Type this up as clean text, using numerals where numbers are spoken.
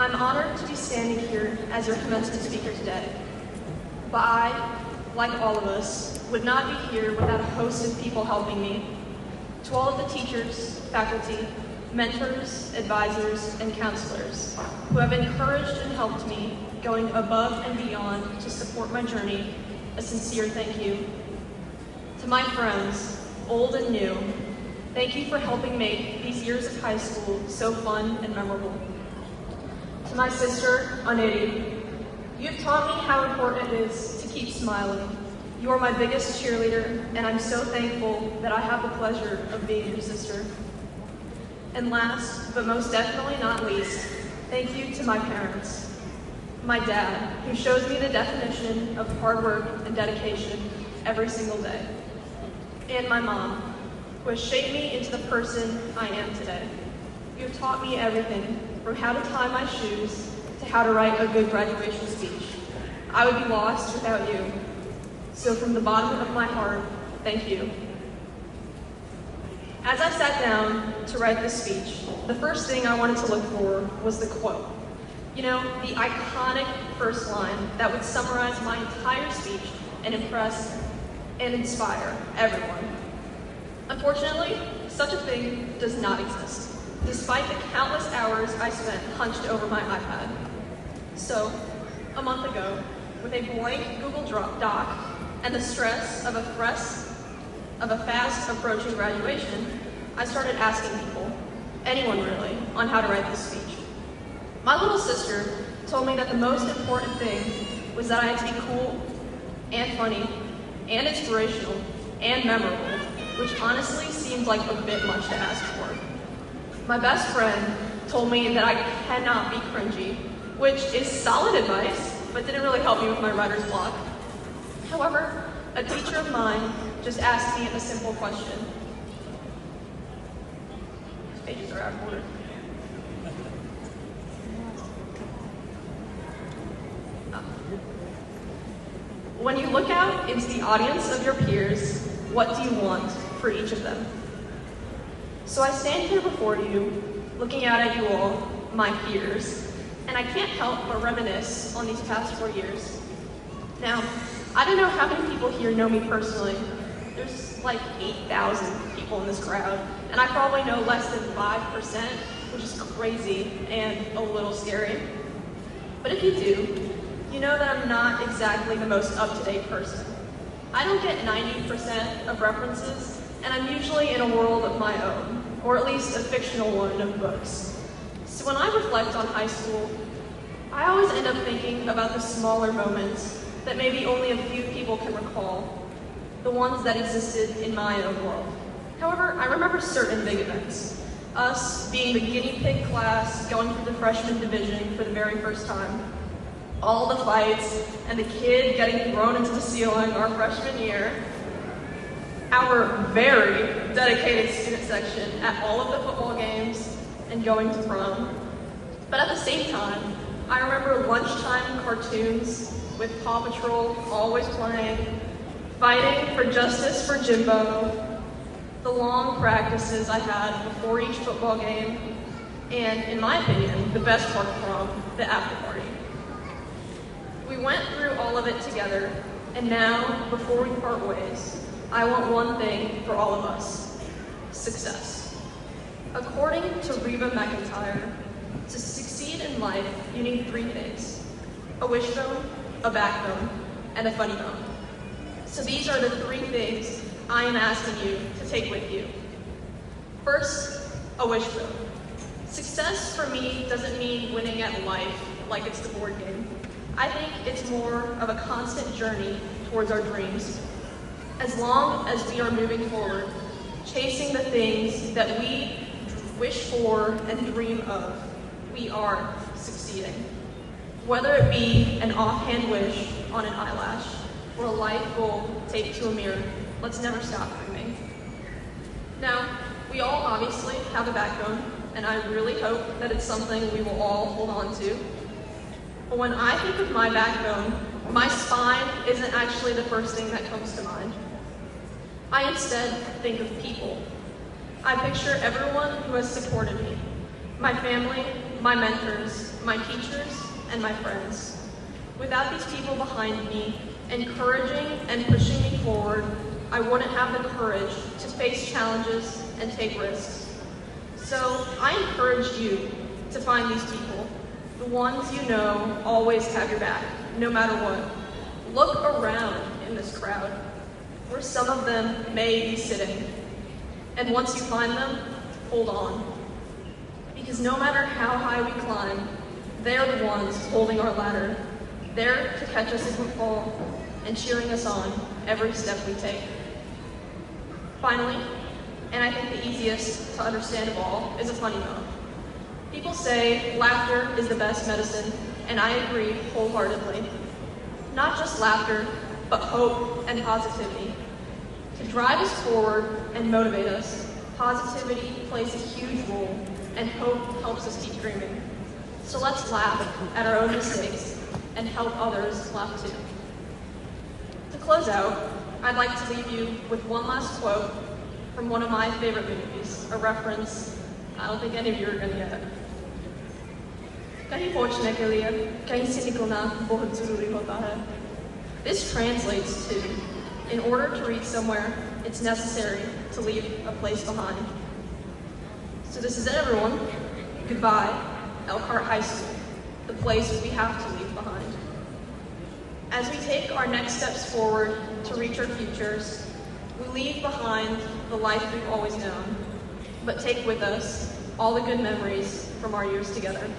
I'm honored to be standing here as your commencement speaker today. But I, like all of us, would not be here without a host of people helping me. To all of the teachers, faculty, mentors, advisors, and counselors who have encouraged and helped me, going above and beyond to support my journey, a sincere thank you. To my friends, old and new, thank you for helping make these years of high school so fun and memorable. To my sister, Aneri, you have taught me how important it is to keep smiling. You are my biggest cheerleader, and I'm so thankful that I have the pleasure of being your sister. And last, but most definitely not least, thank you to my parents. My dad, who shows me the definition of hard work and dedication every single day. And my mom, who has shaped me into the person I am today. You have taught me everything, from how to tie my shoes to how to write a good graduation speech. I would be lost without you. So from the bottom of my heart, thank you. As I sat down to write this speech, the first thing I wanted to look for was the quote. You know, the iconic first line that would summarize my entire speech and impress and inspire everyone. Unfortunately, such a thing does not exist, despite the countless hours I spent hunched over my iPad. So, a month ago, with a blank Google Doc and the stress of a fast approaching graduation, I started asking people, anyone really, on how to write this speech. My little sister told me that the most important thing was that I had to be cool and funny and inspirational and memorable, which honestly seemed like a bit much to ask for. My best friend told me that I cannot be cringy, which is solid advice, but didn't really help me with my writer's block. However, a teacher of mine just asked me a simple question. These pages are out of order. When you look out into the audience of your peers, what do you want for each of them? So I stand here before you, looking out at you all, my peers, and I can't help but reminisce on these past 4 years. Now, I don't know how many people here know me personally. There's like 8,000 people in this crowd, and I probably know less than 5%, which is crazy and a little scary. But if you do, you know that I'm not exactly the most up-to-date person. I don't get 90% of references, and I'm usually in a world of my own, or at least a fictional one of books. So when I reflect on high school, I always end up thinking about the smaller moments that maybe only a few people can recall, the ones that existed in my own world. However, I remember certain big events. Us being the guinea pig class going through the freshman division for the very first time. All the fights and the kid getting thrown into the ceiling our freshman year. Our very dedicated student section at all of the football games and going to prom. But at the same time, I remember lunchtime cartoons with Paw Patrol always playing, fighting for justice for Jimbo, the long practices I had before each football game, and in my opinion, the best part of prom, the after party. We went through all of it together, and now, before we part ways, I want one thing for all of us: success. According to Reba McEntire, to succeed in life, you need 3 things: a wishbone, a backbone, and a funny bone. So these are the 3 things I am asking you to take with you. First, a wishbone. Success for me doesn't mean winning at life like it's the board game. I think it's more of a constant journey towards our dreams. As long as we are moving forward, chasing the things that we wish for and dream of, we are succeeding. Whether it be an offhand wish on an eyelash or a life goal taped to a mirror, let's never stop dreaming. Now, we all obviously have a backbone, and I really hope that it's something we will all hold on to. But when I think of my backbone, my spine isn't actually the first thing that comes to mind. I instead think of people. I picture everyone who has supported me. My family, my mentors, my teachers, and my friends. Without these people behind me, encouraging and pushing me forward, I wouldn't have the courage to face challenges and take risks. So I encourage you to find these people, the ones you know always have your back, no matter what. Look around in this crowd, where some of them may be sitting. And once you find them, hold on. Because no matter how high we climb, they're the ones holding our ladder, there to catch us if we fall, and cheering us on every step we take. Finally, and I think the easiest to understand of all, is a funny bone. People say laughter is the best medicine, and I agree wholeheartedly. Not just laughter, but hope and positivity. To drive us forward and motivate us, positivity plays a huge role, and hope helps us keep dreaming. So let's laugh at our own mistakes and help others laugh too. To close out, I'd like to leave you with one last quote from one of my favorite movies, a reference I don't think any of you are going to get. कहीं पहुंचने के लिए कहीं से निकलना बहुत ज़रूरी होता है. This translates to, in order to reach somewhere, it's necessary to leave a place behind. So this is it, everyone. Goodbye, Elkhart High School, the place we have to leave behind. As we take our next steps forward to reach our futures, we leave behind the life we've always known, but take with us all the good memories from our years together.